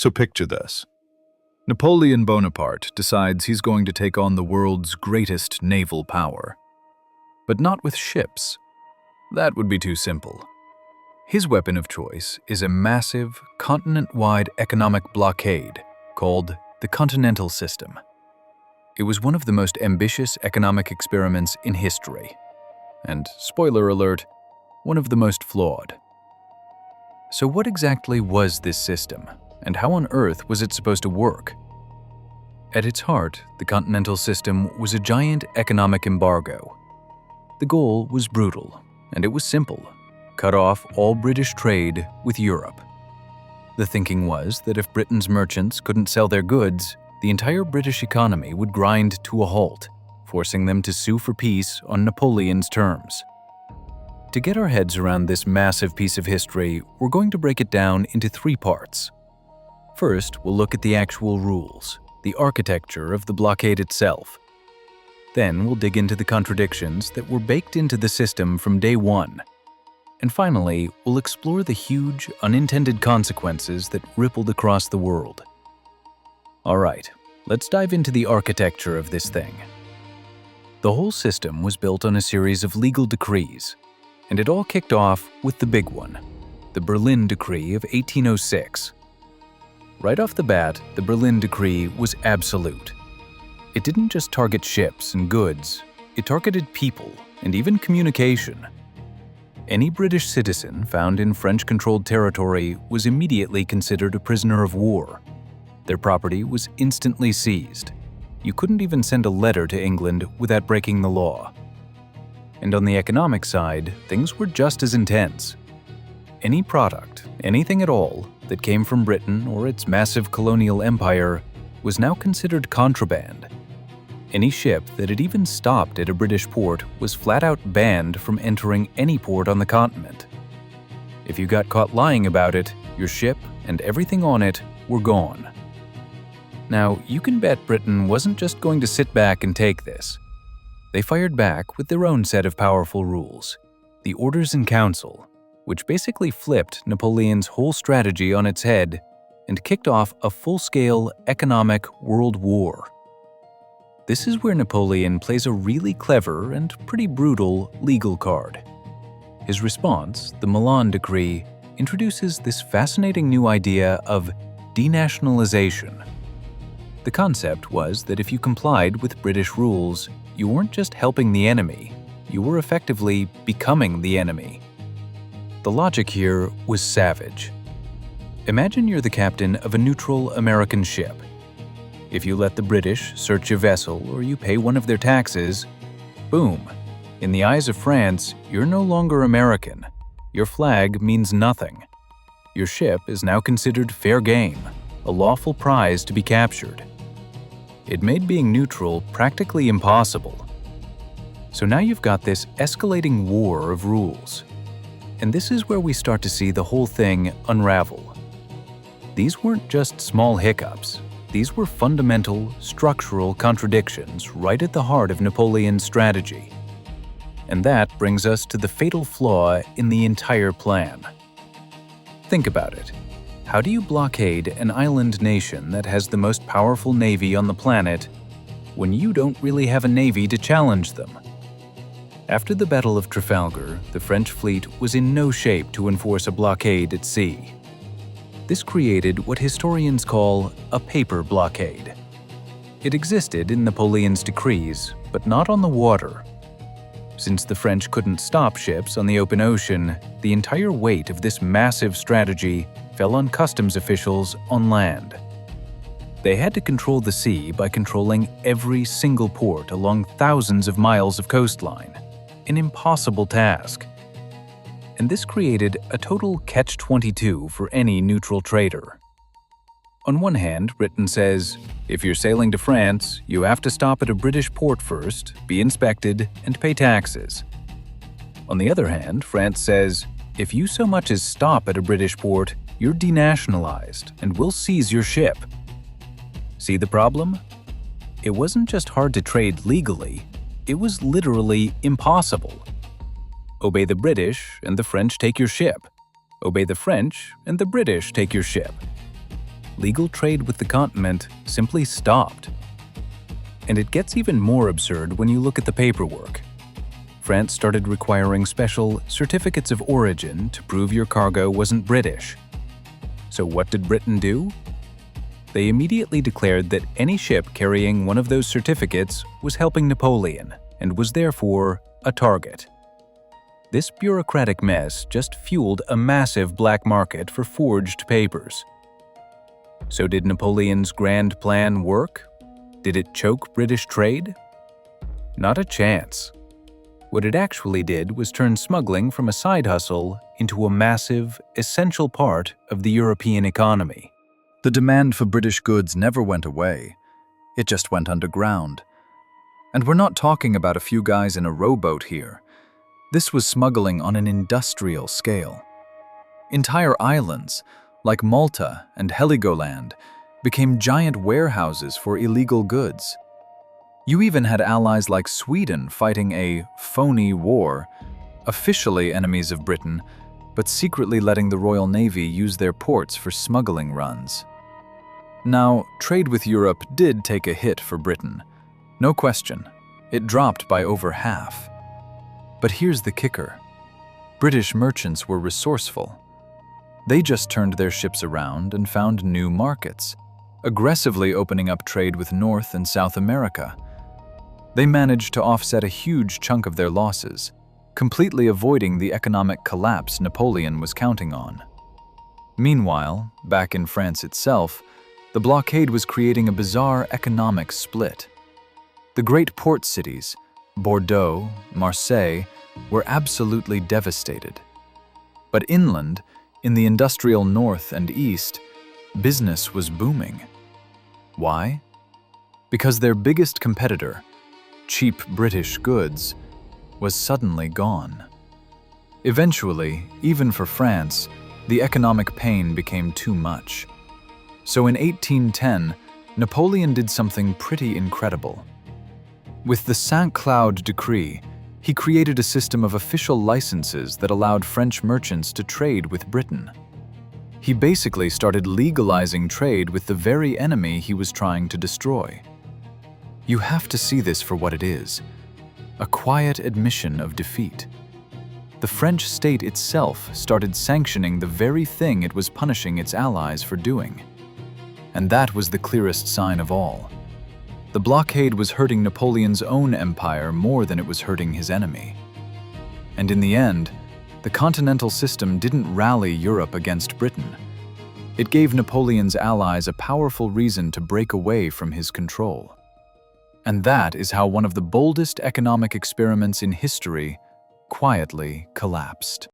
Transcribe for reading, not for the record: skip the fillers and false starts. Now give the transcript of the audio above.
So picture this. Napoleon Bonaparte decides he's going to take on the world's greatest naval power. But not with ships. That would be too simple. His weapon of choice is a massive, continent-wide economic blockade called the Continental System. It was one of the most ambitious economic experiments in history. And, spoiler alert, one of the most flawed. So what exactly was this system, and how on earth was it supposed to work? At its heart, the Continental System was a giant economic embargo. The goal was brutal, and it was simple: cut off all British trade with Europe. The thinking was that if Britain's merchants couldn't sell their goods, the entire British economy would grind to a halt, forcing them to sue for peace on Napoleon's terms. To get our heads around this massive piece of history, we're going to break it down into three parts. First, we'll look at the actual rules, the architecture of the blockade itself. Then we'll dig into the contradictions that were baked into the system from day one. And finally, we'll explore the huge, unintended consequences that rippled across the world. All right, let's dive into the architecture of this thing. The whole system was built on a series of legal decrees, and it all kicked off with the big one, the Berlin Decree of 1806. Right off the bat, the Berlin Decree was absolute. It didn't just target ships and goods, it targeted people and even communication. Any British citizen found in French-controlled territory was immediately considered a prisoner of war. Their property was instantly seized. You couldn't even send a letter to England without breaking the law. And on the economic side, things were just as intense. Any product, anything at all, that came from Britain or its massive colonial empire was now considered contraband. Any ship that had even stopped at a British port was flat-out banned from entering any port on the continent. If you got caught lying about it, your ship and everything on it were gone. Now, you can bet Britain wasn't just going to sit back and take this. They fired back with their own set of powerful rules, the Orders in Council, which basically flipped Napoleon's whole strategy on its head and kicked off a full-scale economic world war. This is where Napoleon plays a really clever and pretty brutal legal card. His response, the Milan Decree, introduces this fascinating new idea of denationalization. The concept was that if you complied with British rules, you weren't just helping the enemy, you were effectively becoming the enemy. The logic here was savage. Imagine you're the captain of a neutral American ship. If you let the British search your vessel or you pay one of their taxes, boom, in the eyes of France, you're no longer American. Your flag means nothing. Your ship is now considered fair game, a lawful prize to be captured. It made being neutral practically impossible. So now you've got this escalating war of rules. And this is where we start to see the whole thing unravel. These weren't just small hiccups. These were fundamental, structural contradictions right at the heart of Napoleon's strategy. And that brings us to the fatal flaw in the entire plan. Think about it. How do you blockade an island nation that has the most powerful navy on the planet when you don't really have a navy to challenge them? After the Battle of Trafalgar, the French fleet was in no shape to enforce a blockade at sea. This created what historians call a paper blockade. It existed in Napoleon's decrees, but not on the water. Since the French couldn't stop ships on the open ocean, the entire weight of this massive strategy fell on customs officials on land. They had to control the sea by controlling every single port along thousands of miles of coastline, an impossible task. And this created a total catch-22 for any neutral trader. On one hand, Britain says, if you're sailing to France, you have to stop at a British port first, be inspected, and pay taxes. On the other hand, France says, if you so much as stop at a British port, you're denationalized and we'll seize your ship. See the problem? It wasn't just hard to trade legally, it was literally impossible. Obey the British and the French take your ship. Obey the French and the British take your ship. legal trade with the continent simply stopped. And it gets even more absurd when you look at the paperwork. France started requiring special certificates of origin to prove your cargo wasn't British. So what did Britain do? They immediately declared that any ship carrying one of those certificates was helping Napoleon and was therefore a target. This bureaucratic mess just fueled a massive black market for forged papers. So did Napoleon's grand plan work? Did it choke British trade? Not a chance. What it actually did was turn smuggling from a side hustle into a massive, essential part of the European economy. The demand for British goods never went away. It just went underground. And we're not talking about a few guys in a rowboat here. This was smuggling on an industrial scale. Entire islands, like Malta and Heligoland, became giant warehouses for illegal goods. You even had allies like Sweden fighting a phony war, officially enemies of Britain, but secretly letting the Royal Navy use their ports for smuggling runs. Now, trade with Europe did take a hit for Britain. No question, it dropped by over half. But here's the kicker. British merchants were resourceful. They just turned their ships around and found new markets, aggressively opening up trade with North and South America. They managed to offset a huge chunk of their losses, completely avoiding the economic collapse Napoleon was counting on. Meanwhile, back in France itself, the blockade was creating a bizarre economic split. The great port cities, Bordeaux, Marseille, were absolutely devastated. But inland, in the industrial north and east, business was booming. Why? Because their biggest competitor, cheap British goods, was suddenly gone. Eventually, even for France, the economic pain became too much. So in 1810, Napoleon did something pretty incredible. With the Saint-Cloud Decree, he created a system of official licenses that allowed French merchants to trade with Britain. He basically started legalizing trade with the very enemy he was trying to destroy. You have to see this for what it is, a quiet admission of defeat. The French state itself started sanctioning the very thing it was punishing its allies for doing. And that was the clearest sign of all. The blockade was hurting Napoleon's own empire more than it was hurting his enemy. And in the end, the Continental System didn't rally Europe against Britain. It gave Napoleon's allies a powerful reason to break away from his control. And that is how one of the boldest economic experiments in history quietly collapsed.